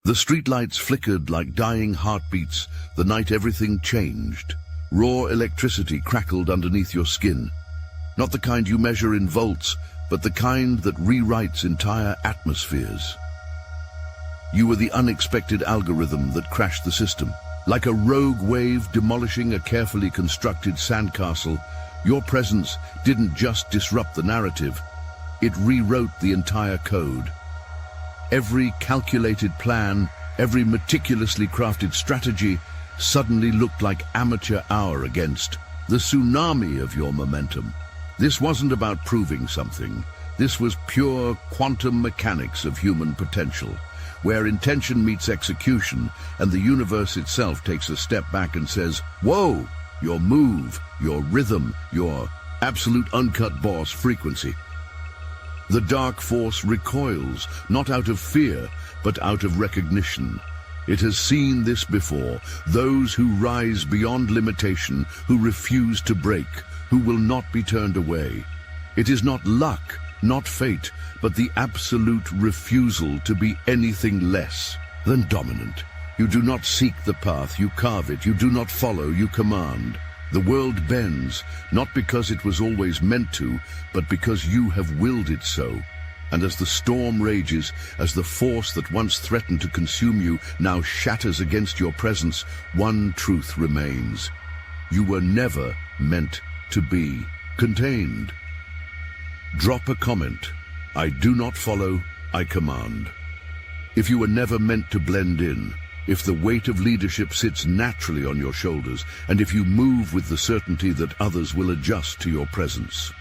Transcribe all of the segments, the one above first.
The streetlights flickered like dying heartbeats. The night everything changed. Raw electricity crackled underneath your skin. Not the kind you measure in volts, but the kind that rewrites entire atmospheres. You were the unexpected algorithm that crashed the system. Like a rogue wave demolishing a carefully constructed sandcastle, your presence didn't just disrupt the narrative, it rewrote the entire code. Every calculated plan, every meticulously crafted strategy suddenly looked like amateur hour against the tsunami of your momentum. This wasn't about proving something. This was pure quantum mechanics of human potential, where intention meets execution and the universe itself takes a step back and says, "Whoa, your move, your rhythm, your absolute uncut boss frequency." The dark force recoils, not out of fear, but out of recognition. It has seen this before, those who rise beyond limitation, who refuse to break, who will not be turned away. It is not luck, not fate, but the absolute refusal to be anything less than dominant. You do not seek the path, you carve it. You do not follow, you command. The world bends, not because it was always meant to, but because you have willed it so. And as the storm rages, as the force that once threatened to consume you now shatters against your presence, one truth remains. You were never meant to be contained. Drop a comment. I do not follow, I command. If you were never meant to blend in, if the weight of leadership sits naturally on your shoulders, and if you move with the certainty that others will adjust to your presence.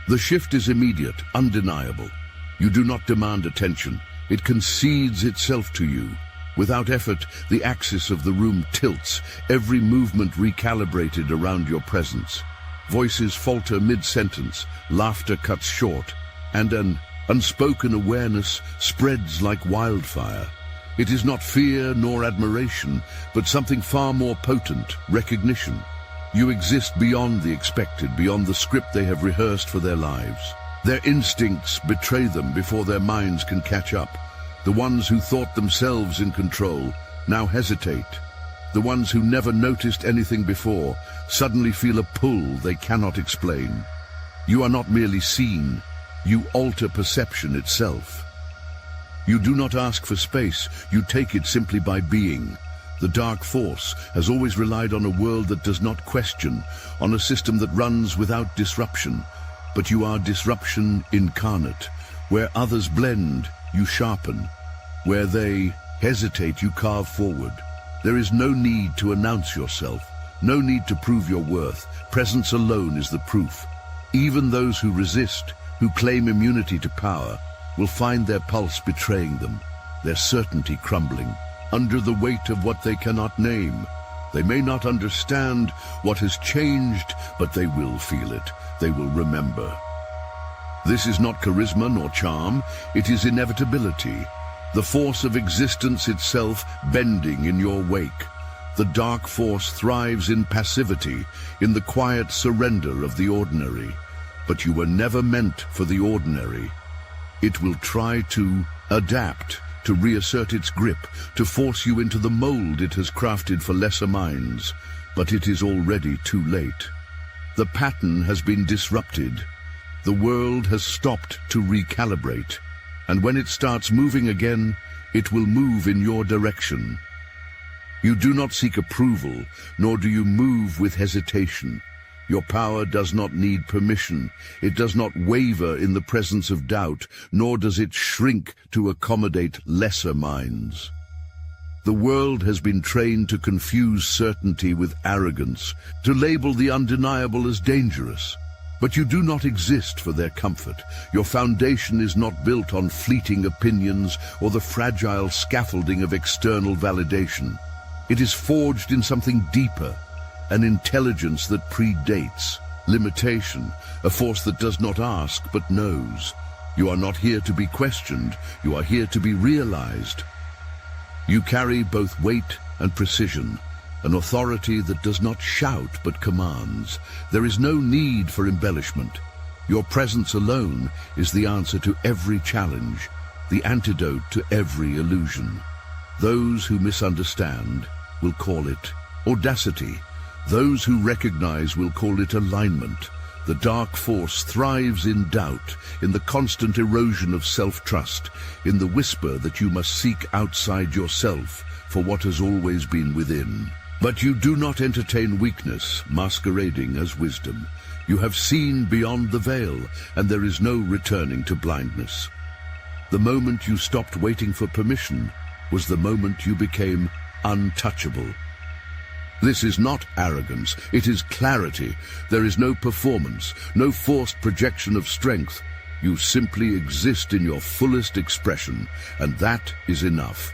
The shift is immediate, undeniable. You do not demand attention. It concedes itself to you. Without effort, the axis of the room tilts, every movement recalibrated around your presence. Voices falter mid-sentence, laughter cuts short, and an unspoken awareness spreads like wildfire. It is not fear nor admiration, but something far more potent, recognition. You exist beyond the expected, beyond the script they have rehearsed for their lives. Their instincts betray them before their minds can catch up. The ones who thought themselves in control now hesitate. The ones who never noticed anything before suddenly feel a pull they cannot explain. You are not merely seen, you alter perception itself. You do not ask for space, you take it simply by being. The dark force has always relied on a world that does not question, on a system that runs without disruption. But you are disruption incarnate. Where others blend, you sharpen. Where they hesitate, you carve forward. There is no need to announce yourself, no need to prove your worth. Presence alone is the proof. Even those who resist, who claim immunity to power, will find their pulse betraying them, their certainty crumbling, under the weight of what they cannot name. They may not understand what has changed, but they will feel it. They will remember. This is not charisma nor charm, it is inevitability. The force of existence itself bending in your wake. The dark force thrives in passivity, in the quiet surrender of the ordinary. But you were never meant for the ordinary. It will try to adapt, to reassert its grip, to force you into the mold it has crafted for lesser minds. But it is already too late. The pattern has been disrupted. The world has stopped to recalibrate. And when it starts moving again, it will move in your direction. You do not seek approval, nor do you move with hesitation. Your power does not need permission. It does not waver in the presence of doubt, nor does it shrink to accommodate lesser minds. The world has been trained to confuse certainty with arrogance, to label the undeniable as dangerous. But you do not exist for their comfort. Your foundation is not built on fleeting opinions or the fragile scaffolding of external validation. It is forged in something deeper, an intelligence that predates limitation, a force that does not ask but knows. You are not here to be questioned, you are here to be realized. You carry both weight and precision, an authority that does not shout but commands. There is no need for embellishment. Your presence alone is the answer to every challenge, the antidote to every illusion. Those who misunderstand will call it audacity. Those who recognize will call it alignment. The dark force thrives in doubt, in the constant erosion of self-trust, in the whisper that you must seek outside yourself for what has always been within. But you do not entertain weakness masquerading as wisdom. You have seen beyond the veil, and there is no returning to blindness. The moment you stopped waiting for permission was the moment you became untouchable. This is not arrogance, it is clarity. There is no performance, no forced projection of strength. You simply exist in your fullest expression, and that is enough.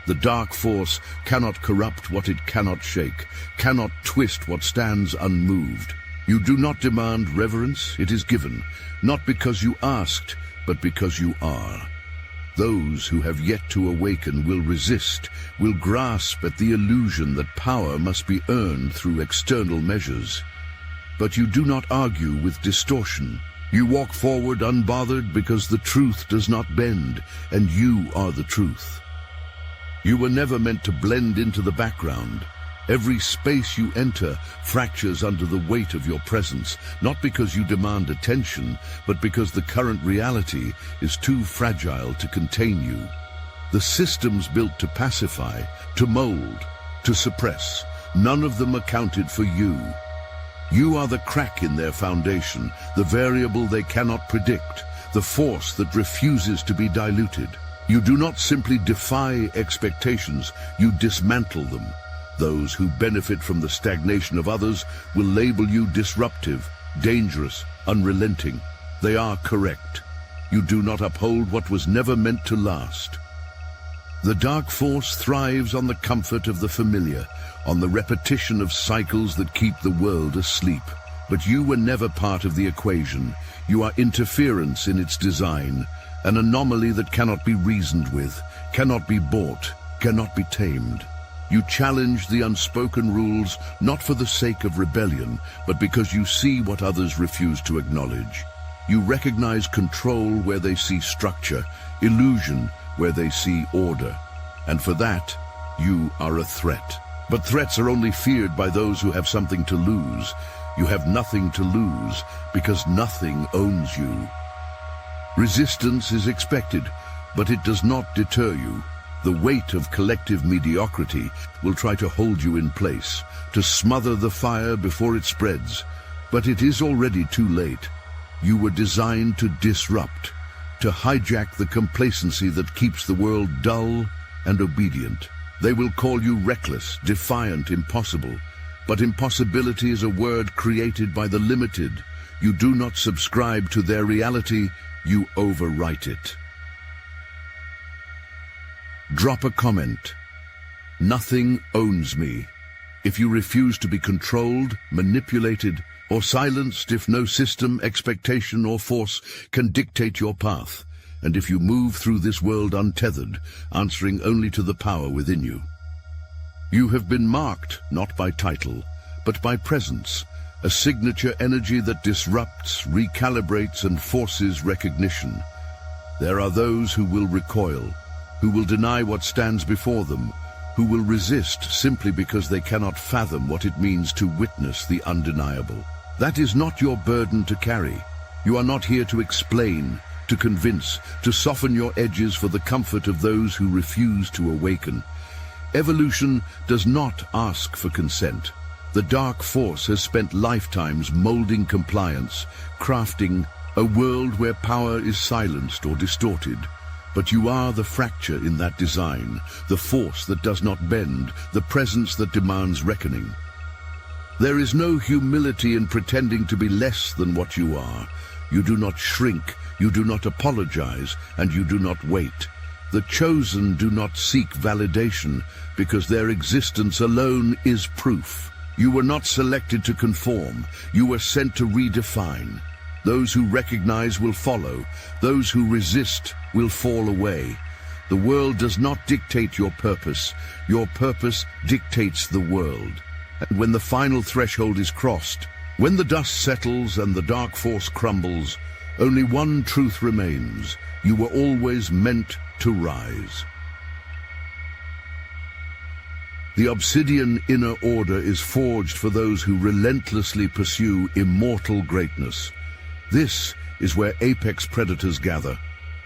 The dark force cannot corrupt what it cannot shake, cannot twist what stands unmoved. You do not demand reverence, it is given, not because you asked, but because you are. Those who have yet to awaken will resist, will grasp at the illusion that power must be earned through external measures. But you do not argue with distortion. You walk forward unbothered because the truth does not bend, and you are the truth. You were never meant to blend into the background. Every space you enter fractures under the weight of your presence, not because you demand attention, but because the current reality is too fragile to contain you. The systems built to pacify, to mold, to suppress, none of them accounted for you. You are the crack in their foundation, the variable they cannot predict, the force that refuses to be diluted. You do not simply defy expectations, you dismantle them. Those who benefit from the stagnation of others will label you disruptive, dangerous, unrelenting. They are correct. You do not uphold what was never meant to last. The dark force thrives on the comfort of the familiar, on the repetition of cycles that keep the world asleep. But you were never part of the equation. You are interference in its design, an anomaly that cannot be reasoned with, cannot be bought, cannot be tamed. You challenge the unspoken rules not for the sake of rebellion, but because you see what others refuse to acknowledge. You recognize control where they see structure, illusion where they see order. And for that, you are a threat. But threats are only feared by those who have something to lose. You have nothing to lose because nothing owns you. Resistance is expected, but it does not deter you. The weight of collective mediocrity will try to hold you in place, to smother the fire before it spreads. But it is already too late. You were designed to disrupt, to hijack the complacency that keeps the world dull and obedient. They will call you reckless, defiant, impossible. But impossibility is a word created by the limited. You do not subscribe to their reality, you overwrite it. Drop a comment. Nothing owns me. If you refuse to be controlled, manipulated, or silenced, if no system, expectation, or force can dictate your path, and if you move through this world untethered, answering only to the power within you. You have been marked not by title, but by presence, a signature energy that disrupts, recalibrates, and forces recognition. There are those who will recoil, who will deny what stands before them, who will resist simply because they cannot fathom what it means to witness the undeniable. That is not your burden to carry. You are not here to explain, to convince, to soften your edges for the comfort of those who refuse to awaken. Evolution does not ask for consent. The dark force has spent lifetimes molding compliance, crafting a world where power is silenced or distorted. But you are the fracture in that design, the force that does not bend, the presence that demands reckoning. There is no humility in pretending to be less than what you are. You do not shrink, you do not apologize, and you do not wait. The chosen do not seek validation, because their existence alone is proof. You were not selected to conform, you were sent to redefine. Those who recognize will follow. Those who resist will fall away. The world does not dictate your purpose. Your purpose dictates the world. And when the final threshold is crossed, when the dust settles and the dark force crumbles, only one truth remains. You were always meant to rise. The Obsidian Inner Order is forged for those who relentlessly pursue immortal greatness. This is where apex predators gather,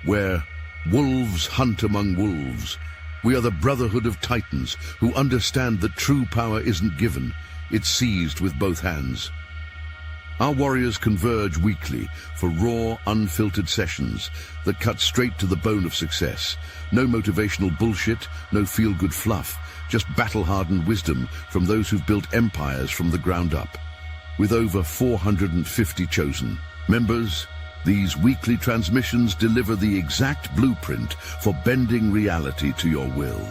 where wolves hunt among wolves. We are the brotherhood of titans who understand that true power isn't given, it's seized with both hands. Our warriors converge weekly for raw, unfiltered sessions that cut straight to the bone of success. No motivational bullshit, no feel-good fluff, just battle-hardened wisdom from those who've built empires from the ground up. With over 450 chosen members, these weekly transmissions deliver the exact blueprint for bending reality to your will.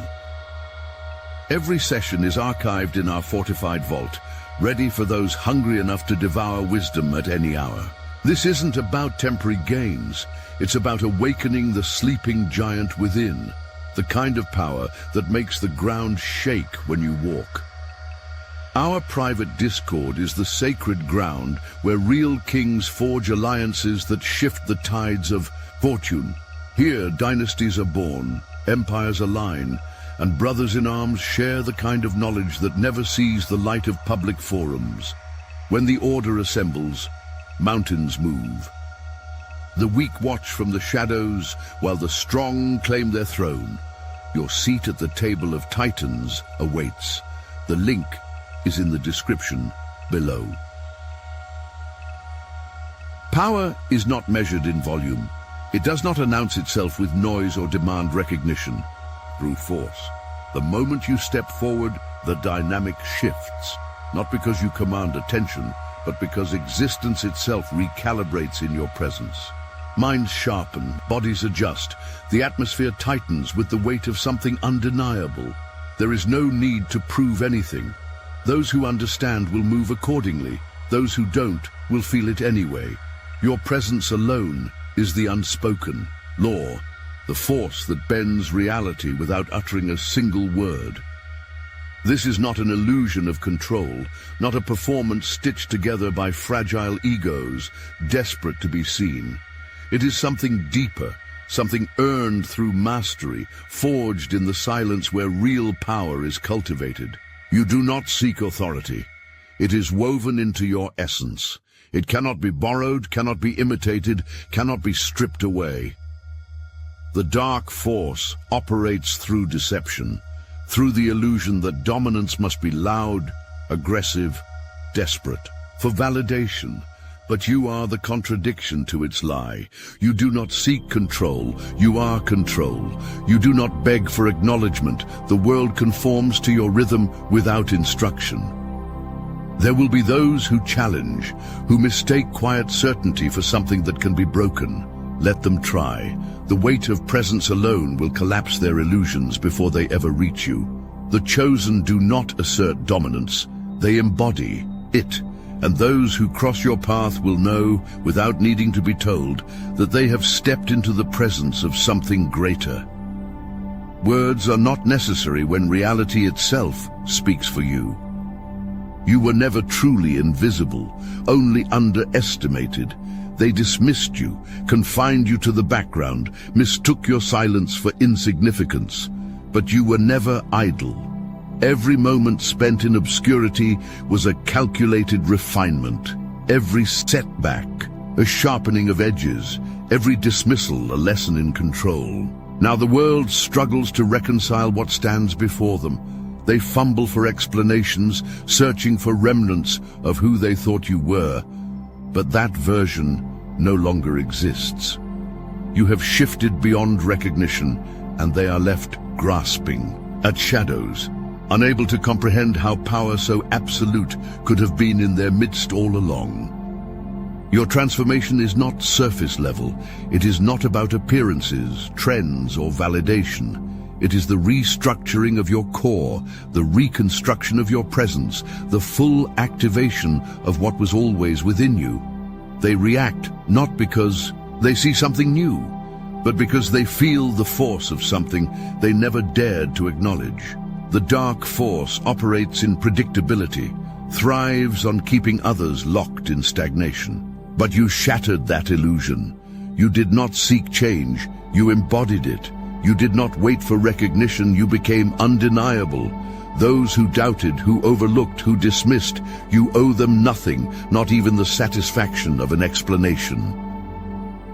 Every session is archived in our fortified vault, ready for those hungry enough to devour wisdom at any hour. This isn't about temporary gains, it's about awakening the sleeping giant within, the kind of power that makes the ground shake when you walk. Our private Discord is the sacred ground where real kings forge alliances that shift the tides of fortune. Here, dynasties are born, empires align, and brothers in arms share the kind of knowledge that never sees the light of public forums. When the order assembles, mountains move. The weak watch from the shadows while the strong claim their throne. Your seat at the table of titans awaits. The link is in the description below. Power is not measured in volume. It does not announce itself with noise or demand recognition. Through force. The moment you step forward, the dynamic shifts, not because you command attention, but because existence itself recalibrates in your presence. Minds sharpen, bodies adjust, the atmosphere tightens with the weight of something undeniable. There is no need to prove anything. Those who understand will move accordingly. Those who don't will feel it anyway. Your presence alone is the unspoken law, the force that bends reality without uttering a single word. This is not an illusion of control, not a performance stitched together by fragile egos, desperate to be seen. It is something deeper, something earned through mastery, forged in the silence where real power is cultivated. You do not seek authority. It is woven into your essence. It cannot be borrowed, cannot be imitated, cannot be stripped away. The dark force operates through deception, through the illusion that dominance must be loud, aggressive, desperate, for validation. But you are the contradiction to its lie. You do not seek control, you are control. You do not beg for acknowledgement. The world conforms to your rhythm without instruction. There will be those who challenge, who mistake quiet certainty for something that can be broken. Let them try. The weight of presence alone will collapse their illusions before they ever reach you. The chosen do not assert dominance, they embody it. And those who cross your path will know, without needing to be told, that they have stepped into the presence of something greater. Words are not necessary when reality itself speaks for you. You were never truly invisible, only underestimated. They dismissed you, confined you to the background, mistook your silence for insignificance. But you were never idle. Every moment spent in obscurity was a calculated refinement. Every setback, a sharpening of edges. Every dismissal, a lesson in control. Now the world struggles to reconcile what stands before them. They fumble for explanations, searching for remnants of who they thought you were. But that version no longer exists. You have shifted beyond recognition, and they are left grasping at shadows, unable to comprehend how power so absolute could have been in their midst all along. Your transformation is not surface level. It is not about appearances, trends, or validation. It is the restructuring of your core, the reconstruction of your presence, the full activation of what was always within you. They react not because they see something new, but because they feel the force of something they never dared to acknowledge. The dark force operates in predictability, thrives on keeping others locked in stagnation. But you shattered that illusion. You did not seek change, you embodied it. You did not wait for recognition, you became undeniable. Those who doubted, who overlooked, who dismissed, you owe them nothing, not even the satisfaction of an explanation.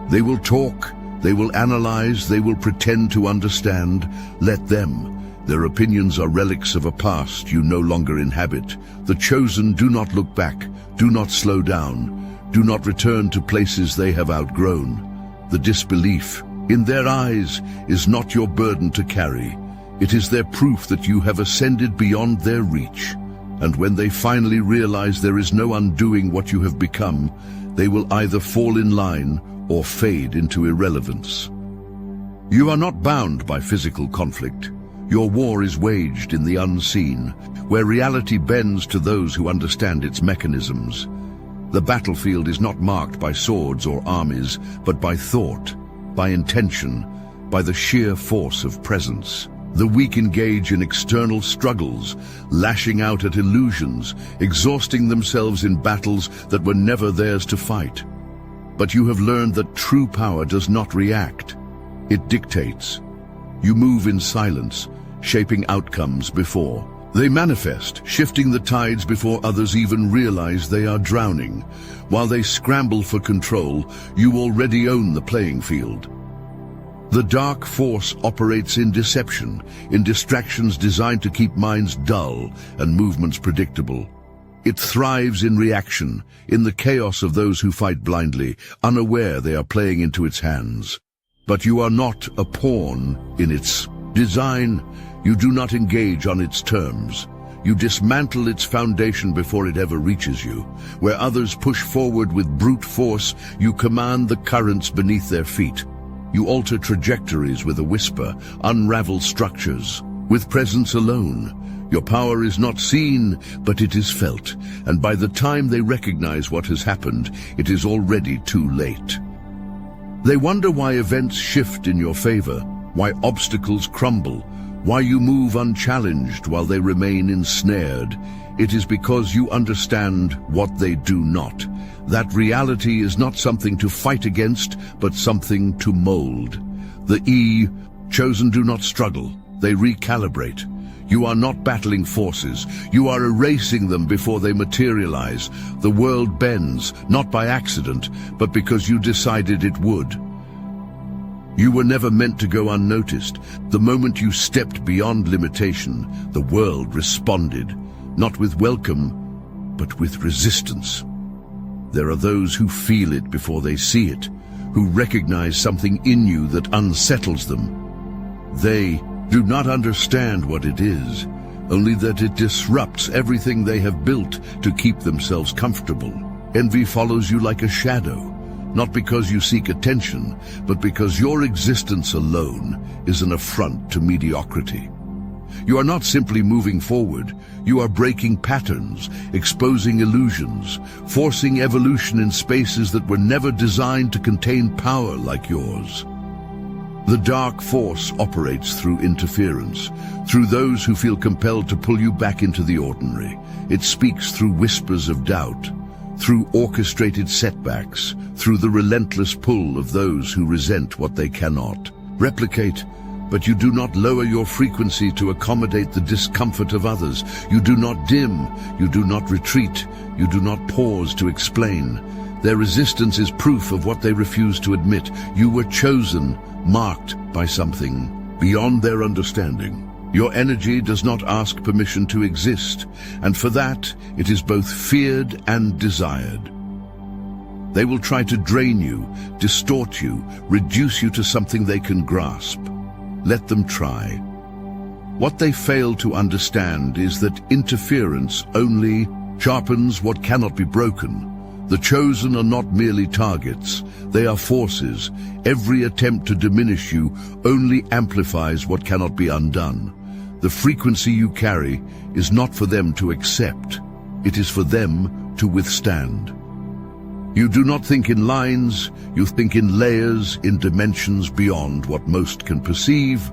They will talk, they will analyze, they will pretend to understand. Let them. Their opinions are relics of a past you no longer inhabit. The chosen do not look back, do not slow down, do not return to places they have outgrown. The disbelief, in their eyes, is not your burden to carry. It is their proof that you have ascended beyond their reach. And when they finally realize there is no undoing what you have become, they will either fall in line or fade into irrelevance. You are not bound by physical conflict. Your war is waged in the unseen, where reality bends to those who understand its mechanisms. The battlefield is not marked by swords or armies, but by thought, by intention, by the sheer force of presence. The weak engage in external struggles, lashing out at illusions, exhausting themselves in battles that were never theirs to fight. But you have learned that true power does not react. It dictates. You move in silence, shaping outcomes before they manifest, shifting the tides before others even realize they are drowning. While they scramble for control, you already own the playing field. The dark force operates in deception, in distractions designed to keep minds dull and movements predictable. It thrives in reaction, in the chaos of those who fight blindly, unaware they are playing into its hands. But you are not a pawn in its design. You do not engage on its terms. You dismantle its foundation before it ever reaches you. Where others push forward with brute force, you command the currents beneath their feet. You alter trajectories with a whisper, unravel structures with presence alone. Your power is not seen, but it is felt, and by the time they recognize what has happened, it is already too late. They wonder why events shift in your favor, why obstacles crumble, why you move unchallenged while they remain ensnared. It is because you understand what they do not. That reality is not something to fight against, but something to mold. The chosen do not struggle, they recalibrate. You are not battling forces, you are erasing them before they materialize. The world bends, not by accident, but because you decided it would. You were never meant to go unnoticed. The moment you stepped beyond limitation, the world responded, not with welcome, but with resistance. There are those who feel it before they see it, who recognize something in you that unsettles them. They do not understand what it is, only that it disrupts everything they have built to keep themselves comfortable. Envy follows you like a shadow, not because you seek attention, but because your existence alone is an affront to mediocrity. You are not simply moving forward, you are breaking patterns, exposing illusions, forcing evolution in spaces that were never designed to contain power like yours. The dark force operates through interference, through those who feel compelled to pull you back into the ordinary. It speaks through whispers of doubt, through orchestrated setbacks, through the relentless pull of those who resent what they cannot replicate. But you do not lower your frequency to accommodate the discomfort of others. You do not dim, you do not retreat, you do not pause to explain. Their resistance is proof of what they refuse to admit. You were chosen, marked by something beyond their understanding. Your energy does not ask permission to exist, and for that, it is both feared and desired. They will try to drain you, distort you, reduce you to something they can grasp. Let them try. What they fail to understand is that interference only sharpens what cannot be broken. The chosen are not merely targets, they are forces. Every attempt to diminish you only amplifies what cannot be undone. The frequency you carry is not for them to accept, it is for them to withstand. You do not think in lines, you think in layers, in dimensions beyond what most can perceive.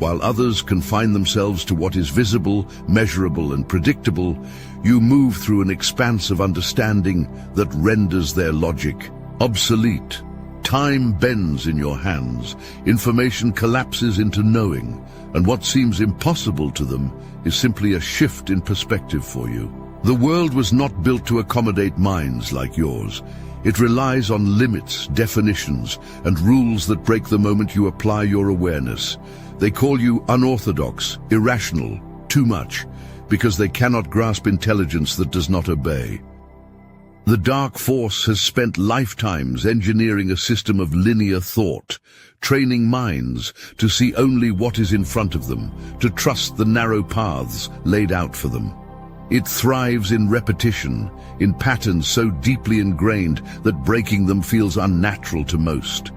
While others confine themselves to what is visible, measurable, and predictable, you move through an expanse of understanding that renders their logic obsolete. time bends in your hands, information collapses into knowing, and what seems impossible to them is simply a shift in perspective for you. The world was not built to accommodate minds like yours. It relies on limits, definitions, and rules that break the moment you apply your awareness. They call you unorthodox, irrational, too much, because they cannot grasp intelligence that does not obey. The dark force has spent lifetimes engineering a system of linear thought, training minds to see only what is in front of them, to trust the narrow paths laid out for them. It thrives in repetition, in patterns so deeply ingrained that breaking them feels unnatural to most.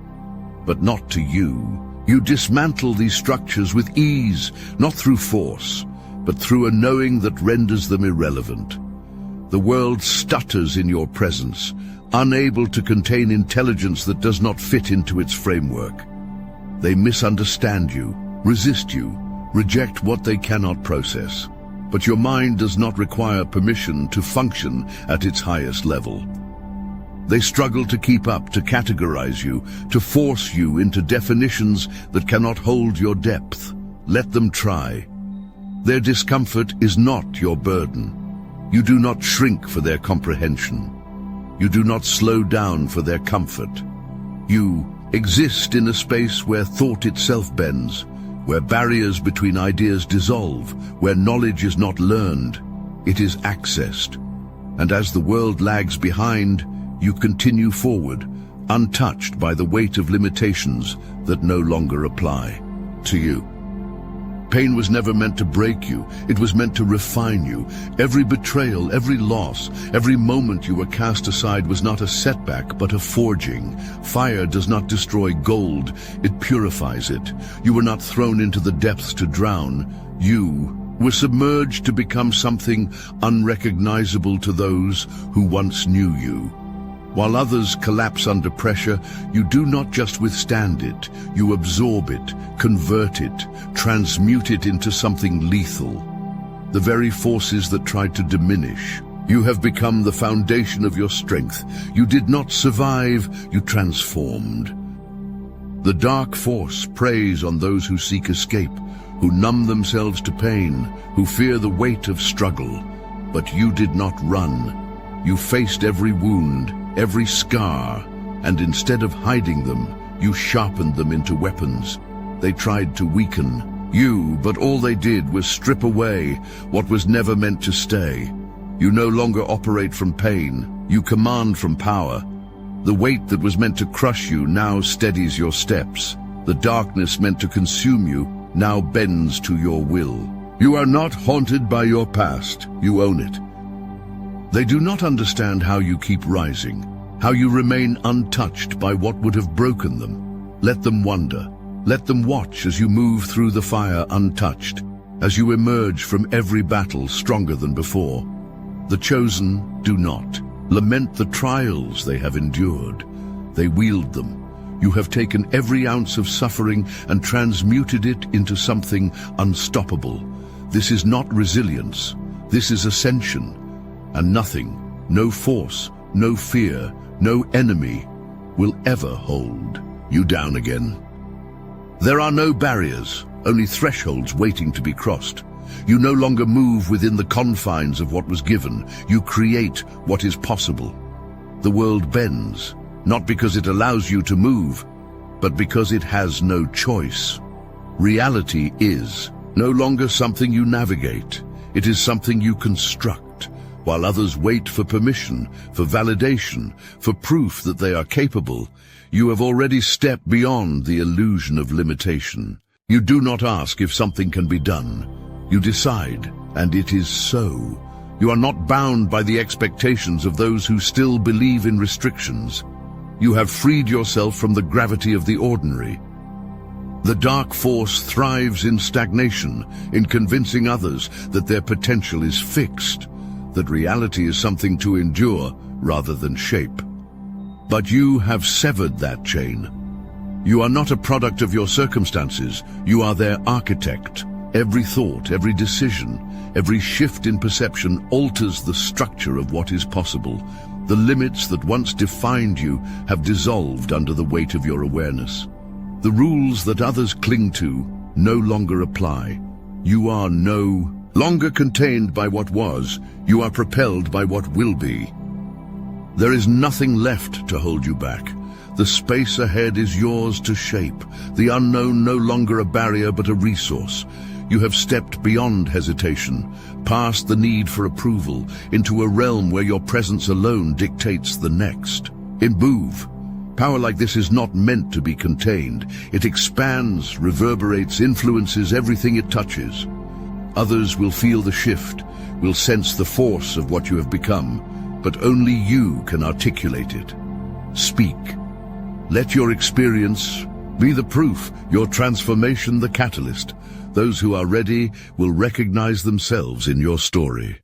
But not to you. You dismantle these structures with ease, not through force, but through a knowing that renders them irrelevant. The world stutters in your presence, unable to contain intelligence that does not fit into its framework. They misunderstand you, resist you, reject what they cannot process. But your mind does not require permission to function at its highest level. They struggle to keep up, to categorize you, to force you into definitions that cannot hold your depth. Let them try. Their discomfort is not your burden. You do not shrink for their comprehension. You do not slow down for their comfort. You exist in a space where thought itself bends, where barriers between ideas dissolve, where knowledge is not learned, it is accessed. And as the world lags behind, you continue forward, untouched by the weight of limitations that no longer apply to you. Pain was never meant to break you, it was meant to refine you. Every betrayal, every loss, every moment you were cast aside was not a setback, but a forging. Fire does not destroy gold, it purifies it. You were not thrown into the depths to drown. You were submerged to become something unrecognizable to those who once knew you. While others collapse under pressure, you do not just withstand it, you absorb it, convert it, transmute it into something lethal. The very forces that tried to diminish. You have become the foundation of your strength. You did not survive, you transformed. The dark force preys on those who seek escape, who numb themselves to pain, who fear the weight of struggle. But you did not run. You faced every wound, every scar, and instead of hiding them, you sharpened them into weapons. They tried to weaken you, but all they did was strip away what was never meant to stay. You no longer operate from pain, you command from power. The weight that was meant to crush you now steadies your steps. The darkness meant to consume you now bends to your will. You are not haunted by your past, you own it. They do not understand how you keep rising, how you remain untouched by what would have broken them. Let them wonder. Let them watch as you move through the fire untouched, as you emerge from every battle stronger than before. The chosen do not. Lament the trials they have endured. They wield them. You have taken every ounce of suffering and transmuted it into something unstoppable. This is not resilience. This is ascension. And nothing, no force, no fear, no enemy will ever hold you down again. There are no barriers, only thresholds waiting to be crossed. You no longer move within the confines of what was given. You create what is possible. The world bends, not because it allows you to move, but because it has no choice. Reality is no longer something you navigate. It is something you construct. While others wait for permission, for validation, for proof that they are capable, you have already stepped beyond the illusion of limitation. You do not ask if something can be done. You decide, and it is so. You are not bound by the expectations of those who still believe in restrictions. You have freed yourself from the gravity of the ordinary. The dark force thrives in stagnation, in convincing others that their potential is fixed, that reality is something to endure rather than shape. But you have severed that chain. You are not a product of your circumstances, you are their architect. Every thought, every decision, every shift in perception alters the structure of what is possible. The limits that once defined you have dissolved under the weight of your awareness. The rules that others cling to no longer apply. You are no longer contained by what was. You are propelled by what will be. There is nothing left to hold you back. The space ahead is yours to shape. The unknown no longer a barrier but a resource. You have stepped beyond hesitation, past the need for approval, into a realm where your presence alone dictates the next. In Move, power like this is not meant to be contained. It expands, reverberates, influences everything it touches. Others will feel the shift, will sense the force of what you have become, but only you can articulate it. Speak. Let your experience be the proof, your transformation the catalyst. Those who are ready will recognize themselves in your story.